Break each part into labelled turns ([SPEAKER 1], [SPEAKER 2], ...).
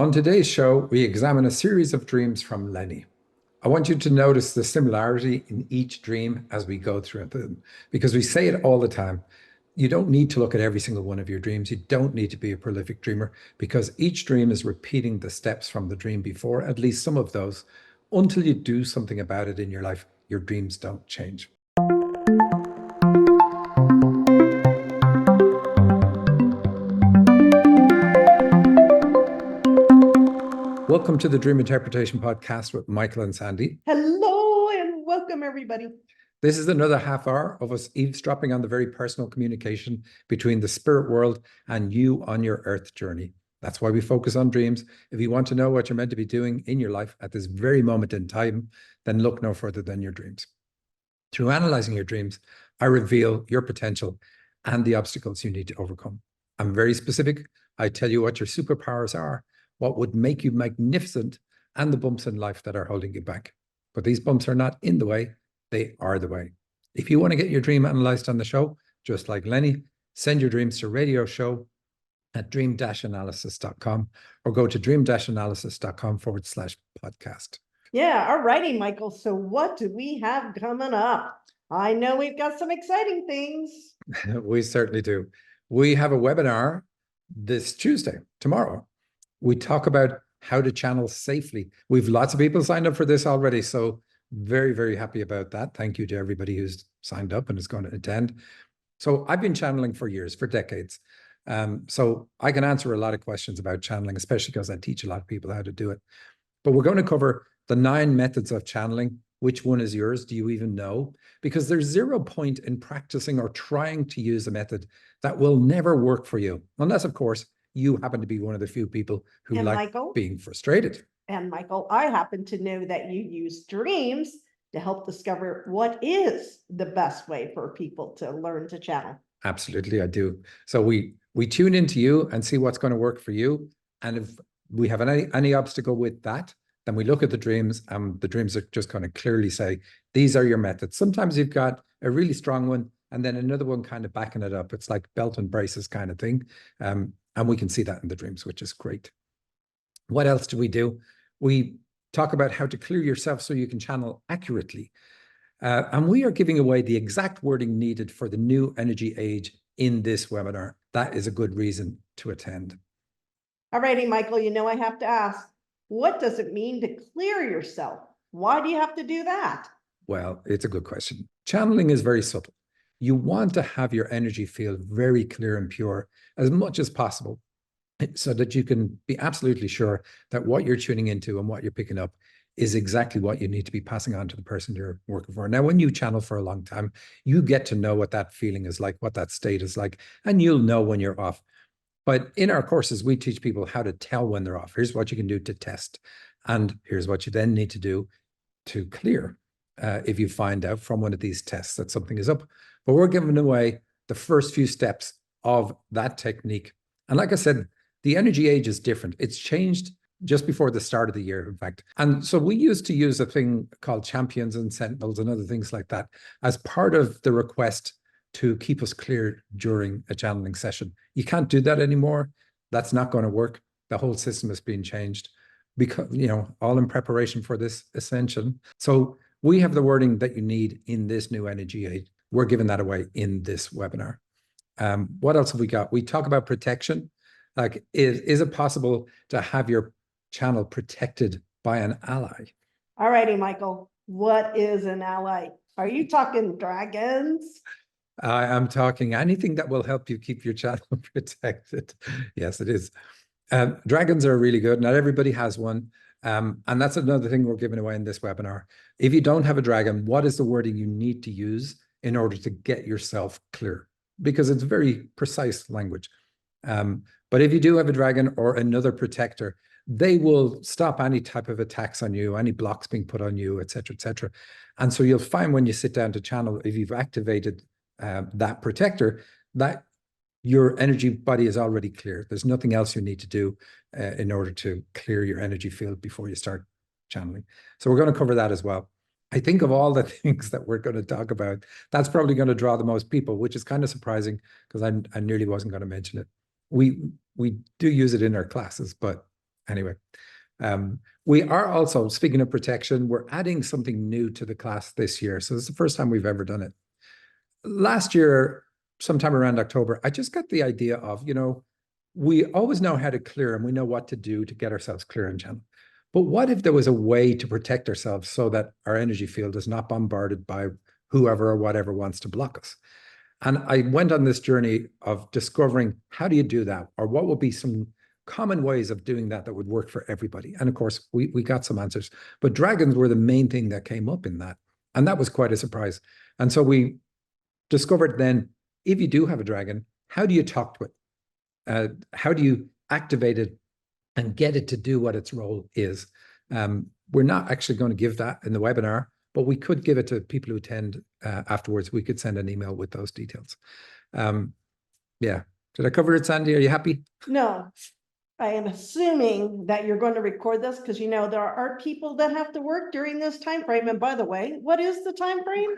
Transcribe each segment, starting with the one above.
[SPEAKER 1] On today's show, we examine a series of dreams from Leni. I want you to notice the similarity in each dream as we go through them, because we say it all the time. You don't need to look at every single one of your dreams. You don't need to be a prolific dreamer because each dream is repeating the steps from the dream before, at least some of those. Until you do something about it in your life, your dreams don't change. Welcome to the Dream Interpretation Podcast with Michael and Sandy.
[SPEAKER 2] Hello and welcome, everybody.
[SPEAKER 1] This is another half hour of us eavesdropping on the very personal communication between the spirit world and you on your earth journey. That's why we focus on dreams. If you want to know what you're meant to be doing in your life at this very moment in time, then look no further than your dreams. Through analyzing your dreams, I reveal your potential and the obstacles you need to overcome. I'm very specific. I tell you what your superpowers are, what would make you magnificent, and the bumps in life that are holding you back. But these bumps are not in the way, they are the way. If you want to get your dream analyzed on the show, just like Leni, send your dreams to radio show at dream-analysis.com or go to dream-analysis.com/podcast.
[SPEAKER 2] Yeah, all righty, Michael. So what do we have coming up? I know we've got some exciting things.
[SPEAKER 1] We certainly do. We have a webinar this Tuesday, tomorrow. We talk about how to channel safely. We've lots of people signed up for this already, so very, very happy about that. Thank you to everybody who's signed up and is going to attend. So I've been channeling for years, for decades. So I can answer a lot of questions about channeling, especially because I teach a lot of people how to do it. But we're going to cover the 9 methods of channeling. Which one is yours? Do you even know? Because there's zero point in practicing or trying to use a method that will never work for you, unless, of course, you happen to be one of the few people who like being frustrated.
[SPEAKER 2] And Michael, I happen to know that you use dreams to help discover what is the best way for people to learn to channel.
[SPEAKER 1] Absolutely, I do. So we tune into you and see what's going to work for you. And if we have any obstacle with that, then we look at the dreams, and the dreams are just going to clearly say, these are your methods. Sometimes you've got a really strong one and then another one kind of backing it up. It's like belt and braces kind of thing. And we can see that in the dreams, which is great. What else do? We talk about how to clear yourself so you can channel accurately. And we are giving away the exact wording needed for the new energy age in this webinar. That is a good reason to attend.
[SPEAKER 2] All righty, Michael, I have to ask, what does it mean to clear yourself? Why do you have to do that?
[SPEAKER 1] Well, it's a good question. Channeling is very subtle. You want to have your energy feel very clear and pure as much as possible so that you can be absolutely sure that what you're tuning into and what you're picking up is exactly what you need to be passing on to the person you're working for. Now, when you channel for a long time, you get to know what that feeling is like, what that state is like, and you'll know when you're off. But in our courses, we teach people how to tell when they're off. Here's what you can do to test. And here's what you then need to do to clear if you find out from one of these tests that something is up. But we're giving away the first few steps of that technique. And like I said, the energy age is different. It's changed just before the start of the year, in fact. And so we used to use a thing called champions and sentinels and other things like that as part of the request to keep us clear during a channeling session. You can't do that anymore. That's not going to work. The whole system is being changed because, all in preparation for this ascension. So we have the wording that you need in this new energy age. We're giving that away in this webinar. What else have we got? We talk about protection. Like, is it possible to have your channel protected by an ally?
[SPEAKER 2] All righty, Michael. What is an ally? Are you talking dragons?
[SPEAKER 1] I'm talking anything that will help you keep your channel protected. Yes, it is. Dragons are really good. Not everybody has one. And that's another thing we're giving away in this webinar. If you don't have a dragon, what is the wording you need to use in order to get yourself clear? Because it's very precise language. But if you do have a dragon or another protector, they will stop any type of attacks on you, any blocks being put on you, et cetera, et cetera. And so you'll find when you sit down to channel, if you've activated that protector, that your energy body is already clear. There's nothing else you need to do in order to clear your energy field before you start channeling. So we're going to cover that as well. I think of all the things that we're going to talk about, that's probably going to draw the most people, which is kind of surprising because I nearly wasn't going to mention it. We do use it in our classes, but Anyway, we are also, speaking of protection, we're adding something new to the class this year. So this is the first time we've ever done it. Last year, sometime around October, I just got the idea of, we always know how to clear and we know what to do to get ourselves clear in channel. But what if there was a way to protect ourselves so that our energy field is not bombarded by whoever or whatever wants to block us? And I went on this journey of discovering, how do you do that? Or what would be some common ways of doing that that would work for everybody? And of course, we got some answers, but dragons were the main thing that came up in that. And that was quite a surprise. And so we discovered then, if you do have a dragon, how do you talk to it? How do you activate it and get it to do what its role is? We're not actually going to give that in the webinar, but we could give it to people who attend afterwards. We could send an email with those details. Yeah. Did I cover it, Sandy? Are you happy?
[SPEAKER 2] No, I am assuming that you're going to record this because there are people that have to work during this time frame. And by the way, what is the time frame?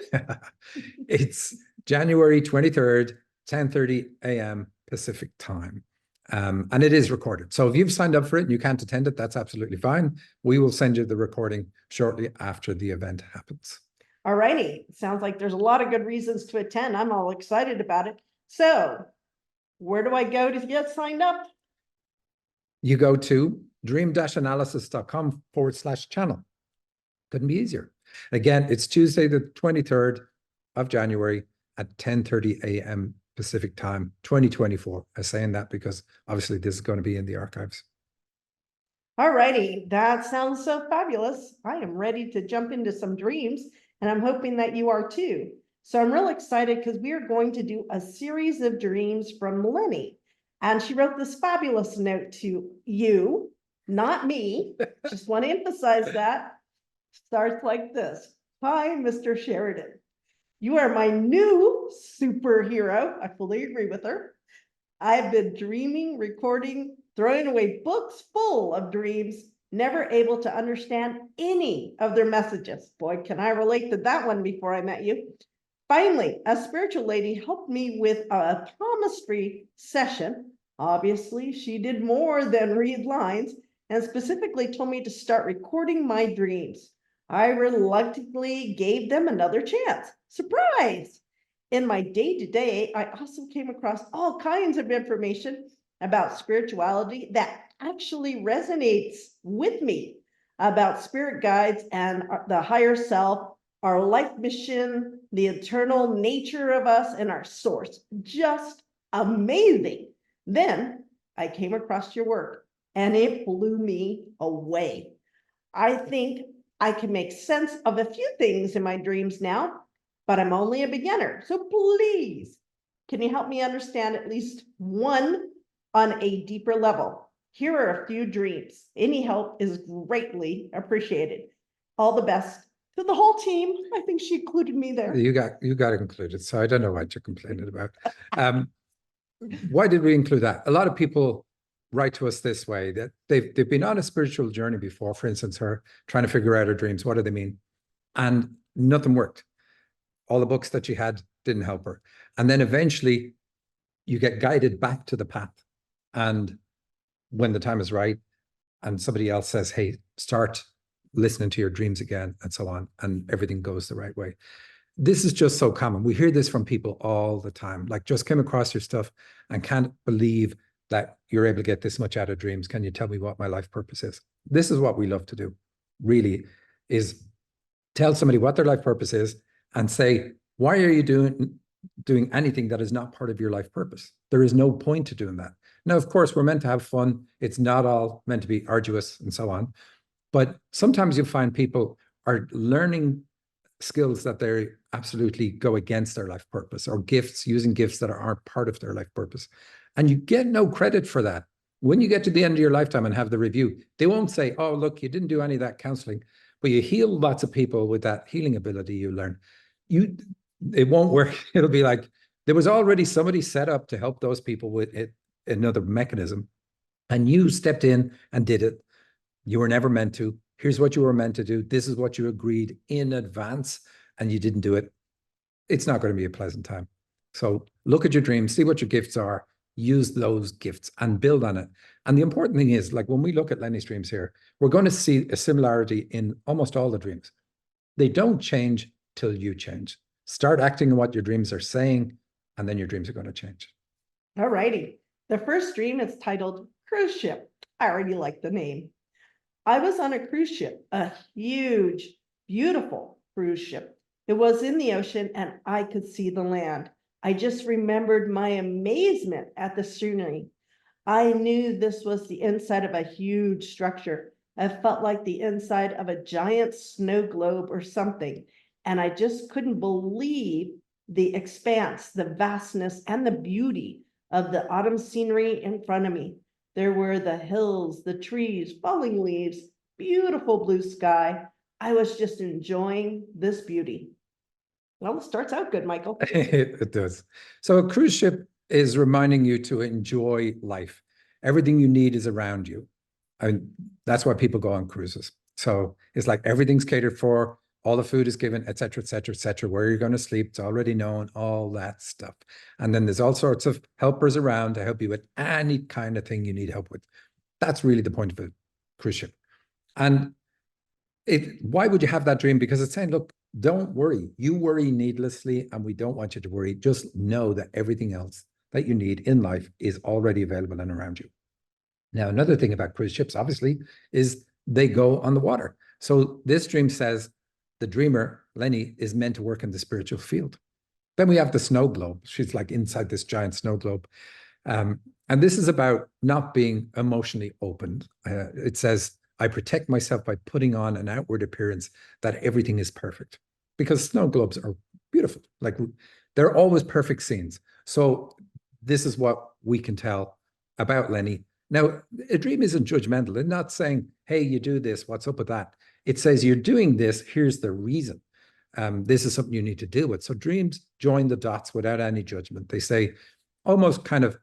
[SPEAKER 1] It's January 23rd, 10:30 a.m. Pacific time. And it is recorded. So if you've signed up for it and you can't attend it, that's absolutely fine. We will send you the recording shortly after the event happens.
[SPEAKER 2] All righty. Sounds like there's a lot of good reasons to attend. I'm all excited about it. So where do I go to get signed up?
[SPEAKER 1] You go to dream-analysis.com/channel. Couldn't be easier. Again, it's Tuesday, the 23rd of January at 10:30 a.m. Pacific time, 2024. I'm saying that because obviously this is going to be in the archives.
[SPEAKER 2] All righty. That sounds so fabulous. I am ready to jump into some dreams, and I'm hoping that you are too. So I'm real excited because we are going to do a series of dreams from Leni. And she wrote this fabulous note to you, not me. Just want to emphasize that. Starts like this. Hi, Mr. Sheridan. You are my new superhero. I fully agree with her. I've been dreaming, recording, throwing away books full of dreams, never able to understand any of their messages. Boy, can I relate to that one before I met you. Finally, a spiritual lady helped me with a palmistry session. Obviously, she did more than read lines and specifically told me to start recording my dreams. I reluctantly gave them another chance. Surprise! In my day-to-day, I also came across all kinds of information about spirituality that actually resonates with me, about spirit guides and the higher self, our life mission, the eternal nature of us, and our source. Just amazing. Then I came across your work and it blew me away. I think I can make sense of a few things in my dreams now, but I'm only a beginner. So please, can you help me understand at least one on a deeper level? Here are a few dreams. Any help is greatly appreciated. All the best to the whole team. I think she included me there.
[SPEAKER 1] You got included, so I don't know what you're complaining about. Why did we include that? A lot of people write to us this way, that they've been on a spiritual journey before. For instance, her trying to figure out her dreams. What do they mean? And nothing worked. All the books that she had didn't help her. And then eventually you get guided back to the path. And when the time is right and somebody else says, hey, start listening to your dreams again, and so on, and everything goes the right way. This is just so common. We hear this from people all the time, like, just came across your stuff and can't believe that you're able to get this much out of dreams. Can you tell me what my life purpose is? This is what we love to do, really, is tell somebody what their life purpose is and say, why are you doing anything that is not part of your life purpose? There is no point to doing that. Now, of course, we're meant to have fun. It's not all meant to be arduous and so on. But sometimes you'll find people are learning skills that they absolutely go against their life purpose, or gifts, using gifts that aren't part of their life purpose. And you get no credit for that. When you get to the end of your lifetime and have the review, they won't say, oh, look, you didn't do any of that counseling, but you heal lots of people with that healing ability you learn. It won't work. It'll be like, there was already somebody set up to help those people with it, another mechanism, and you stepped in and did it. You were never meant to. Here's what you were meant to do. This is what you agreed in advance, and you didn't do it. It's not going to be a pleasant time. So look at your dreams, see what your gifts are, use those gifts and build on it. And the important thing is, like when we look at Leni's dreams here, we're going to see a similarity in almost all the dreams. They don't change till you change. Start acting on what your dreams are saying, and then your dreams are going to change.
[SPEAKER 2] All righty. The first dream is titled Cruise Ship. I already like the name. I was on a cruise ship, a huge, beautiful cruise ship. It was in the ocean and I could see the land. I just remembered my amazement at the scenery. I knew this was the inside of a huge structure. I felt like the inside of a giant snow globe or something. And I just couldn't believe the expanse, the vastness, and the beauty of the autumn scenery in front of me. There were the hills, the trees, falling leaves, beautiful blue sky. I was just enjoying this beauty. Well, it starts out good, Michael.
[SPEAKER 1] It does. So a cruise ship is reminding you to enjoy life. Everything you need is around you. I mean, that's why people go on cruises. So it's like everything's catered for, all the food is given, et cetera, et cetera, et cetera. Where you're going to sleep, it's already known, all that stuff. And then there's all sorts of helpers around to help you with any kind of thing you need help with. That's really the point of a cruise ship. And why would you have that dream? Because it's saying, look, don't worry. You worry needlessly, and we don't want you to worry. Just know that everything else that you need in life is already available and around you. Now, another thing about cruise ships, obviously, is they go on the water. So this dream says the dreamer, Leni, is meant to work in the spiritual field. Then we have the snow globe. She's like inside this giant snow globe. And this is about not being emotionally open. It says, I protect myself by putting on an outward appearance that everything is perfect, because snow globes are beautiful. Like they're always perfect scenes. So this is what we can tell about Leni. Now, a dream isn't judgmental. It's not saying, hey, you do this, what's up with that? It says you're doing this, here's the reason. This is something you need to deal with. So dreams join the dots without any judgment. They say almost kind of,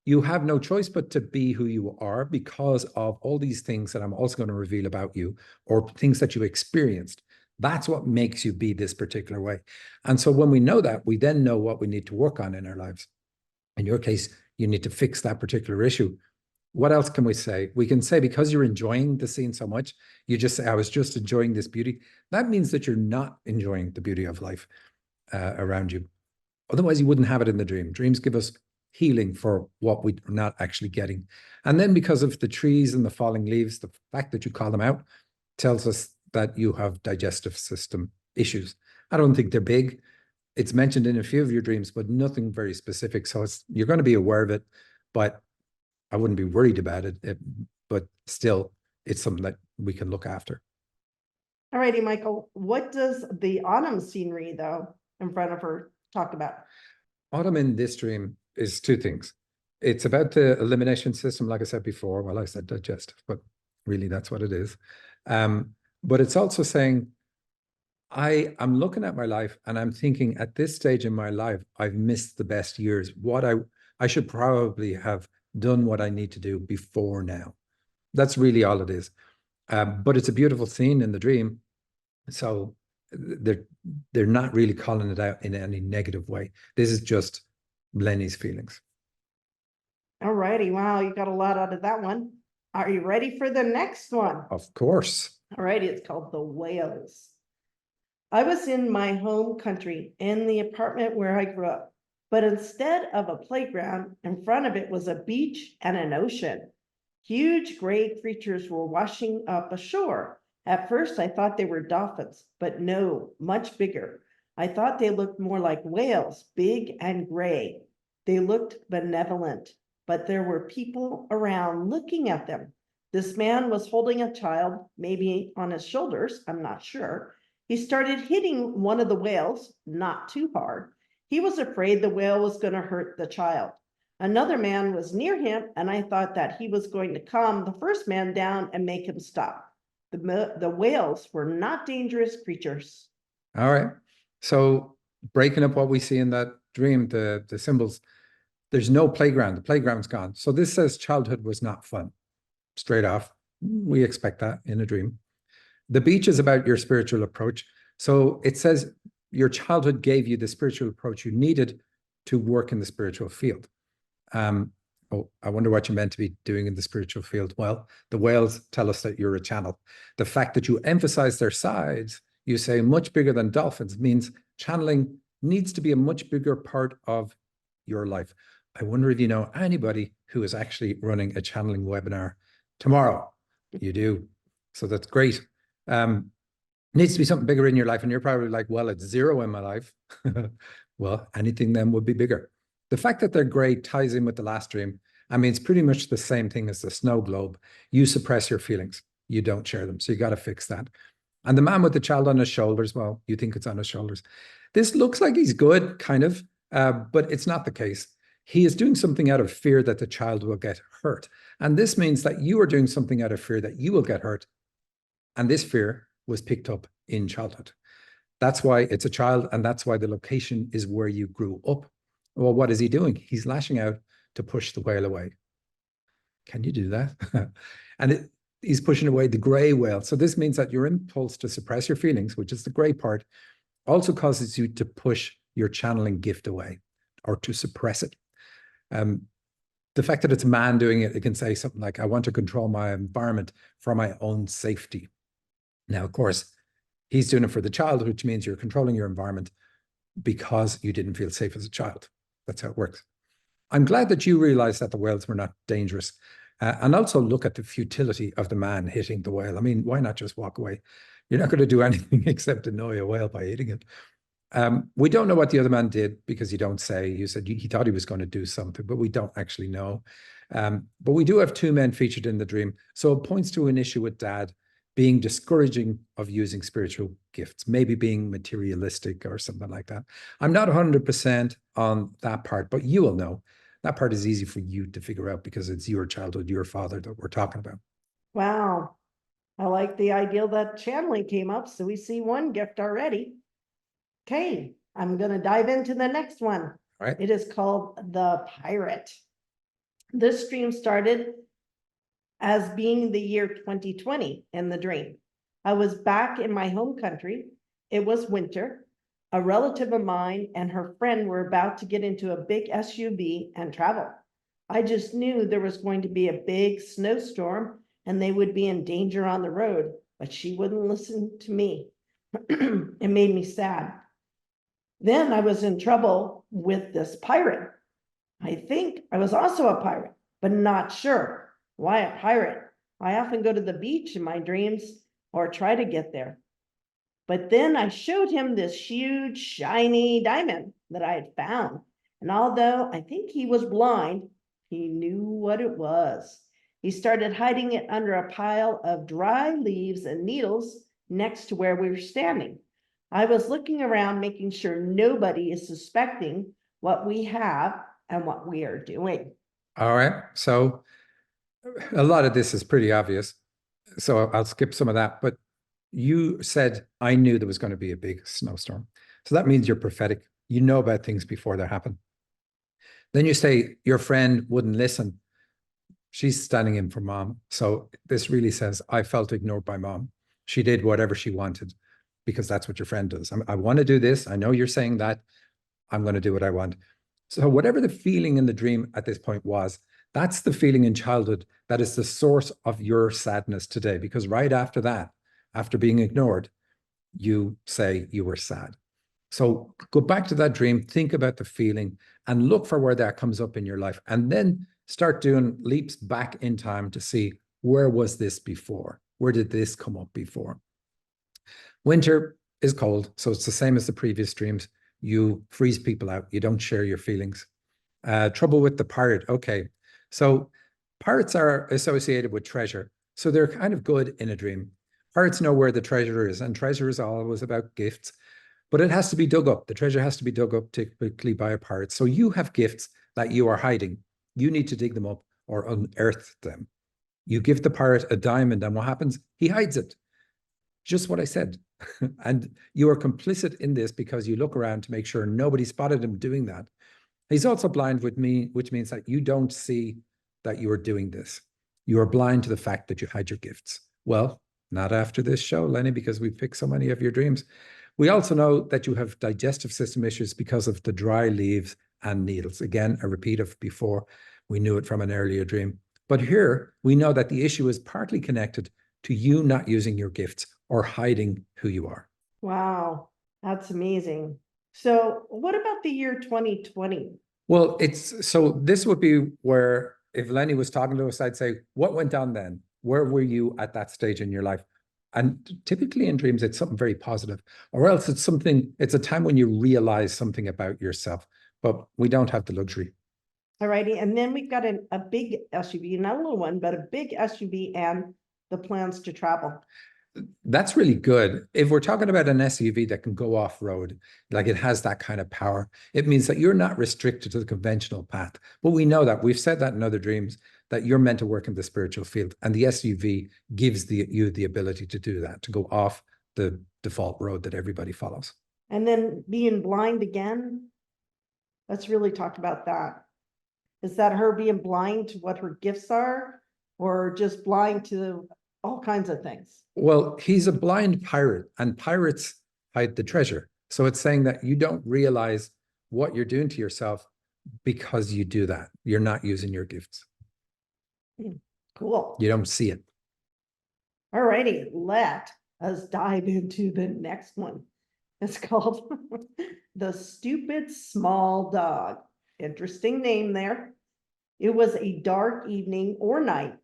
[SPEAKER 1] you have no choice but to be who you are because of all these things that I'm also going to reveal about you, or things that you experienced. That's what makes you be this particular way. And so when we know that, we then know what we need to work on in our lives. In your case, you need to fix that particular issue. What else can we say? We can say, because you're enjoying the scene so much, you just say, I was just enjoying this beauty. That means that you're not enjoying the beauty of life around you. Otherwise, you wouldn't have it in the dream. Dreams give us healing for what we're not actually getting. And then because of the trees and the falling leaves, the fact that you call them out tells us that you have digestive system issues. I don't think they're big. It's mentioned in a few of your dreams, but nothing very specific. So you're going to be aware of it, but I wouldn't be worried about it. But still, it's something that we can look after.
[SPEAKER 2] All righty, Michael. What does the autumn scenery, though, in front of her talk about?
[SPEAKER 1] Autumn in this dream is two things. It's about the elimination system, like I said before. Well, I said digestive, but really that's what it is. But it's also saying, I'm looking at my life and I'm thinking at this stage in my life, I've missed the best years. What I should probably have done what I need to do before now. That's really all it is. But it's a beautiful scene in the dream. So they're not really calling it out in any negative way. This is just Leni's feelings.
[SPEAKER 2] All righty. Wow, you got a lot out of that one. Are you ready for the next one?
[SPEAKER 1] Of course.
[SPEAKER 2] All righty, it's called The Whales. I was in my home country in the apartment where I grew up, but instead of a playground, in front of it was a beach and an ocean. Huge gray creatures were washing up ashore. At first, I thought they were dolphins, but no, much bigger. I thought they looked more like whales, big and gray. They looked benevolent, but there were people around looking at them. This man was holding a child, maybe on his shoulders, I'm not sure. He started hitting one of the whales, not too hard. He was afraid the whale was going to hurt the child. Another man was near him, and I thought that he was going to calm the first man down and make him stop. The whales were not dangerous creatures.
[SPEAKER 1] All right. So breaking up what we see in that dream, the symbols, there's no playground. The playground's gone. So this says childhood was not fun. Straight off. We expect that in a dream. The beach is about your spiritual approach. So it says your childhood gave you the spiritual approach you needed to work in the spiritual field. oh, I wonder what you're meant to be doing in the spiritual field. Well, the whales tell us that you're a channel. The fact that you emphasize their size, you say much bigger than dolphins, means channeling needs to be a much bigger part of your life. I wonder if you know anybody who is actually running a channeling webinar tomorrow. You do. So that's great. Needs to be something bigger in your life. And you're probably like, well, it's 0 in my life. Well, anything then would be bigger. The fact that they're gray ties in with the last dream. I mean, it's pretty much the same thing as the snow globe. You suppress your feelings. You don't share them. So you got to fix that. And the man with the child on his shoulders, well, you think it's on his shoulders. This looks like he's good, kind of, but it's not the case. He is doing something out of fear that the child will get hurt. And this means that you are doing something out of fear that you will get hurt. And this fear was picked up in childhood. That's why it's a child, and that's why the location is where you grew up. Well, what is he doing? He's lashing out to push the whale away. Can you do that? And he's pushing away the gray whale. So this means that your impulse to suppress your feelings, which is the gray part, also causes you to push your channeling gift away or to suppress it. The fact that it's a man doing it, it can say something like, I want to control my environment for my own safety. Now, of course, he's doing it for the child, which means you're controlling your environment because you didn't feel safe as a child. That's how it works. I'm glad that you realized that the whales were not dangerous. And also look at the futility of the man hitting the whale. I mean, why not just walk away? You're not going to do anything except annoy a whale by hitting it. We don't know what the other man did because you don't say. You said he thought he was going to do something, but we don't actually know. But we do have 2 men featured in the dream. So it points to an issue with dad being discouraging of using spiritual gifts, maybe being materialistic or something like that. I'm not 100% on that part, but you will know. That part is easy for you to figure out because it's your childhood, your father that we're talking about.
[SPEAKER 2] Wow. I like the idea that channeling came up, so we see one gift already. Okay, I'm going to dive into the next one.
[SPEAKER 1] All right.
[SPEAKER 2] It is called the Pirate. This stream started as being the year 2020 in the dream. I was back in my home country. It was winter. A relative of mine and her friend were about to get into a big SUV and travel. I just knew there was going to be a big snowstorm and they would be in danger on the road, but she wouldn't listen to me. It made me sad. Then I was in trouble with this pirate. I think I was also a pirate, but not sure. Why a pirate? I often go to the beach in my dreams or try to get there. But then I showed him this huge, shiny diamond that I had found. And although I think he was blind, he knew what it was. He started hiding it under a pile of dry leaves and needles next to where we were standing. I was looking around, making sure nobody is suspecting what we have and what we are doing.
[SPEAKER 1] All right. So a lot of this is pretty obvious. So I'll skip some of that. But you said, I knew there was going to be a big snowstorm. So that means you're prophetic. You know about things before they happen. Then you say your friend wouldn't listen. She's standing in for mom. So this really says, I felt ignored by mom. She did whatever she wanted because that's what your friend does. I want to do this. I know you're saying that. I'm going to do what I want. So whatever the feeling in the dream at this point was, that's the feeling in childhood that is the source of your sadness today. Because right after that, after being ignored, you say you were sad. So go back to that dream, think about the feeling and look for where that comes up in your life. And then start doing leaps back in time to see, where was this before? Where did this come up before? Winter is cold, so it's the same as the previous dreams. You freeze people out. You don't share your feelings. Trouble with the pirate. Okay, so pirates are associated with treasure. So they're kind of good in a dream. Pirates know where the treasure is, and treasure is always about gifts, but it has to be dug up. The treasure has to be dug up typically by a pirate. So you have gifts that you are hiding. You need to dig them up or unearth them. You give the pirate a diamond, and what happens? He hides it. Just what I said. And you are complicit in this because you look around to make sure nobody spotted him doing that. He's also blind with me, which means that you don't see that you are doing this. You are blind to the fact that you hide your gifts. Well, not after this show, Leni, because we've picked so many of your dreams. We also know that you have digestive system issues because of the dry leaves and needles. Again, a repeat of before. We knew it from an earlier dream. But here we know that the issue is partly connected to you not using your gifts or hiding who you are.
[SPEAKER 2] Wow, that's amazing. So what about the year 2020?
[SPEAKER 1] Well, so this would be where if Lenny was talking to us, I'd say, what went on then? Where were you at that stage in your life? And typically in dreams, it's something very positive, or else it's a time when you realize something about yourself, but we don't have the luxury.
[SPEAKER 2] All righty, and then we've got a big SUV, not a little one, but a big SUV and the plans to travel.
[SPEAKER 1] That's really good. If we're talking about an SUV that can go off-road, like it has that kind of power, it means that you're not restricted to the conventional path. But we know that, we've said that in other dreams, that you're meant to work in the spiritual field, and the SUV gives you the ability to do that, to go off the default road that everybody follows.
[SPEAKER 2] And then being blind again, let's really talk about that. Is that her being blind to what her gifts are, or just blind to all kinds of things?
[SPEAKER 1] Well, he's a blind pirate, and pirates hide the treasure. So it's saying that you don't realize what you're doing to yourself because you do that. You're not using your gifts.
[SPEAKER 2] Cool.
[SPEAKER 1] You don't see it.
[SPEAKER 2] All righty, let us dive into the next one. It's called The Stupid Small Dog. Interesting name there. It was a dark evening or night,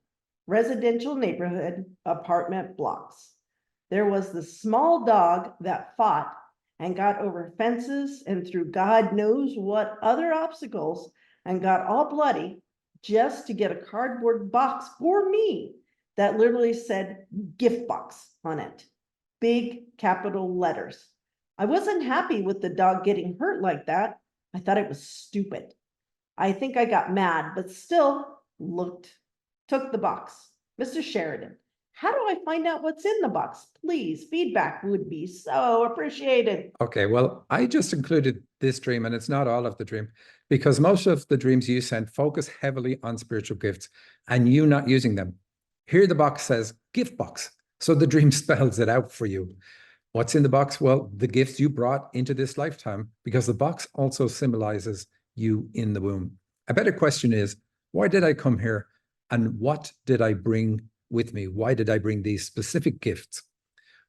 [SPEAKER 2] residential neighborhood, apartment blocks. There was the small dog that fought and got over fences and through God knows what other obstacles and got all bloody just to get a cardboard box for me that literally said gift box on it. Big capital letters. I wasn't happy with the dog getting hurt like that. I thought it was stupid. I think I got mad, but still took the box. Mr. Sheridan, how do I find out what's in the box? Please, feedback would be so appreciated.
[SPEAKER 1] Okay, well, I just included this dream, and it's not all of the dream, because most of the dreams you sent focus heavily on spiritual gifts and you not using them. Here the box says gift box. So the dream spells it out for you. What's in the box? Well, the gifts you brought into this lifetime, because the box also symbolizes you in the womb. A better question is, why did I come here? And what did I bring with me? Why did I bring these specific gifts?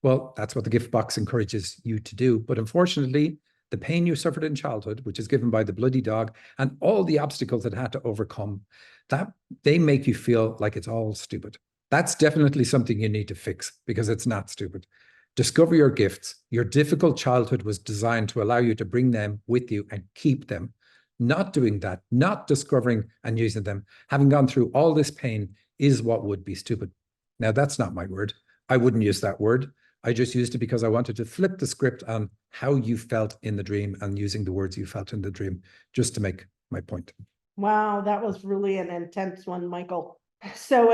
[SPEAKER 1] Well, that's what the gift box encourages you to do. But unfortunately, the pain you suffered in childhood, which is given by the bloody dog, and all the obstacles it had to overcome, that they make you feel like it's all stupid. That's definitely something you need to fix, because it's not stupid. Discover your gifts. Your difficult childhood was designed to allow you to bring them with you and keep them. Not doing that, not discovering and using them, having gone through all this pain is what would be stupid. Now, that's not my word. I wouldn't use that word. I just used it because I wanted to flip the script on how you felt in the dream and using the words you felt in the dream, just to make my point.
[SPEAKER 2] Wow, that was really an intense one, Michael. So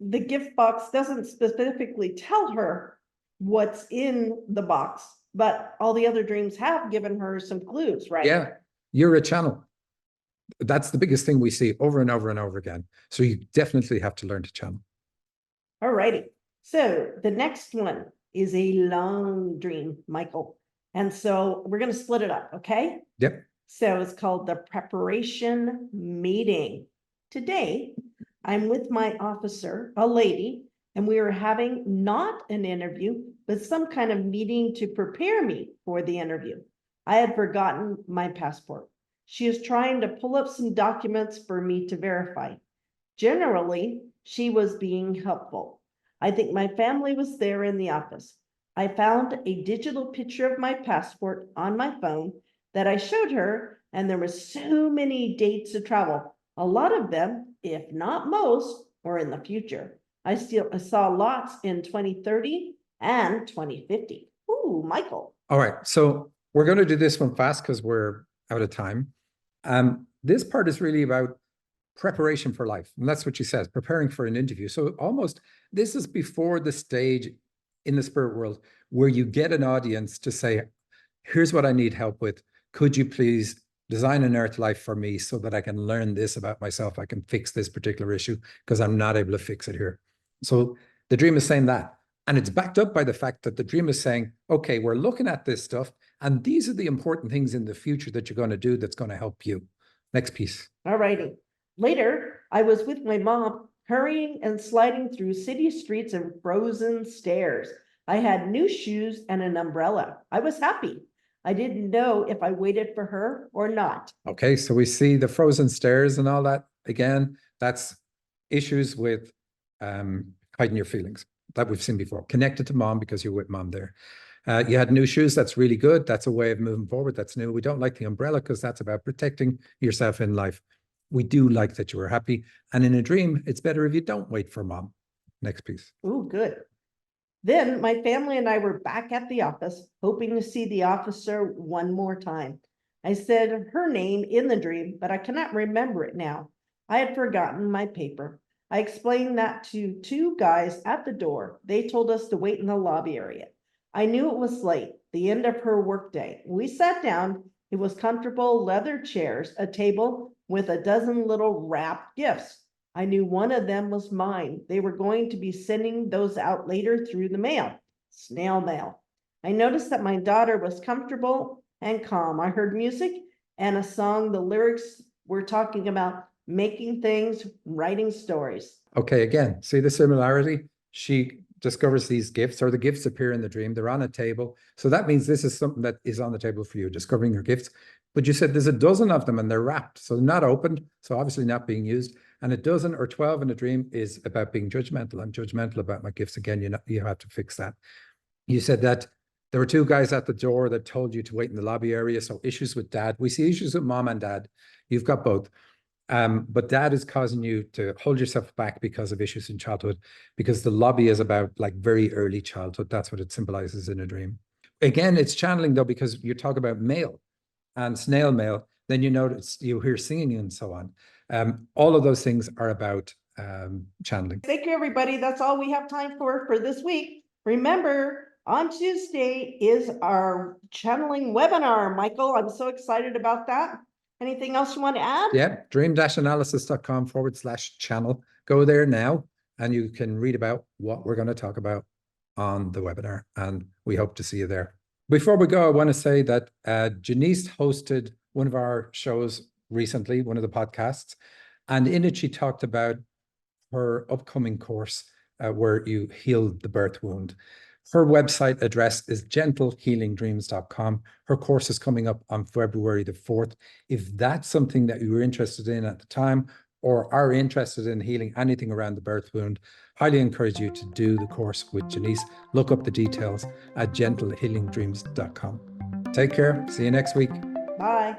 [SPEAKER 2] the gift box doesn't specifically tell her what's in the box, but all the other dreams have given her some clues, right?
[SPEAKER 1] Yeah, you're a channel. That's the biggest thing we see over and over and over again. So you definitely have to learn to channel.
[SPEAKER 2] All righty. So the next one is a long dream, Michael. And so we're going to split it up, okay?
[SPEAKER 1] Yep.
[SPEAKER 2] So it's called the preparation meeting. Today, I'm with my officer, a lady, and we are having not an interview, but some kind of meeting to prepare me for the interview. I had forgotten my passport. She is trying to pull up some documents for me to verify. Generally, she was being helpful. I think my family was there in the office. I found a digital picture of my passport on my phone that I showed her, and there were so many dates to travel. A lot of them, if not most, were in the future. I saw lots in 2030 and 2050. Ooh, Michael.
[SPEAKER 1] All right. So we're going to do this one fast because we're out of time. This part is really about preparation for life. And that's what she says, preparing for an interview. So almost this is before the stage in the spirit world where you get an audience to say, here's what I need help with. Could you please design an earth life for me so that I can learn this about myself? I can fix this particular issue because I'm not able to fix it here. So the dream is saying that. And it's backed up by the fact that the dream is saying, okay, we're looking at this stuff, and these are the important things in the future that you're going to do that's going to help you. Next piece.
[SPEAKER 2] All righty. Later, I was with my mom, hurrying and sliding through city streets and frozen stairs. I had new shoes and an umbrella. I was happy. I didn't know if I waited for her or not.
[SPEAKER 1] Okay, so we see the frozen stairs and all that. Again, that's issues with hiding your feelings that we've seen before. Connected to mom because you're with mom there. You had new shoes. That's really good. That's a way of moving forward. That's new. We don't like the umbrella because that's about protecting yourself in life. We do like that you were happy. And in a dream, it's better if you don't wait for mom. Next piece.
[SPEAKER 2] Oh, good. Then my family and I were back at the office, hoping to see the officer one more time. I said her name in the dream, but I cannot remember it now. I had forgotten my paper. I explained that to two guys at the door. They told us to wait in the lobby area. I knew it was late, the end of her workday. We sat down. It was comfortable leather chairs, a table with a dozen little wrapped gifts. I knew one of them was mine. They were going to be sending those out later through the mail, snail mail. I noticed that my daughter was comfortable and calm. I heard music and a song. The lyrics were talking about making things, writing stories.
[SPEAKER 1] Okay, again, see the similarity? She discovers these gifts, or the gifts appear in the dream. They're on a table. So that means this is something that is on the table for you, discovering your gifts. But you said there's a dozen of them and they're wrapped. So not opened. So obviously not being used. And a dozen or 12 in a dream is about being judgmental. I'm judgmental about my gifts. Again, you have to fix that. You said that there were two guys at the door that told you to wait in the lobby area. So issues with dad. We see issues with mom and dad. You've got both. But dad is causing you to hold yourself back because of issues in childhood, because the lobby is about like very early childhood. That's what it symbolizes in a dream. Again, it's channeling though, because you talk about mail and snail mail, then you notice you hear singing and so on. All of those things are about channeling.
[SPEAKER 2] Thank you, everybody. That's all we have time for this week. Remember, on Tuesday is our channeling webinar. Michael, I'm so excited about that. Anything else you want to add?
[SPEAKER 1] Yeah, dream-analysis.com/channel. Go there now and you can read about what we're going to talk about on the webinar. And we hope to see you there. Before we go, I want to say that Janice hosted one of our shows recently, one of the podcasts. And in it, she talked about her upcoming course where you heal the birth wound. Her website address is gentlehealingdreams.com. Her course is coming up on February the 4th. If that's something that you were interested in at the time or are interested in healing anything around the birth wound, highly encourage you to do the course with Janice. Look up the details at gentlehealingdreams.com. Take care. See you next week.
[SPEAKER 2] Bye.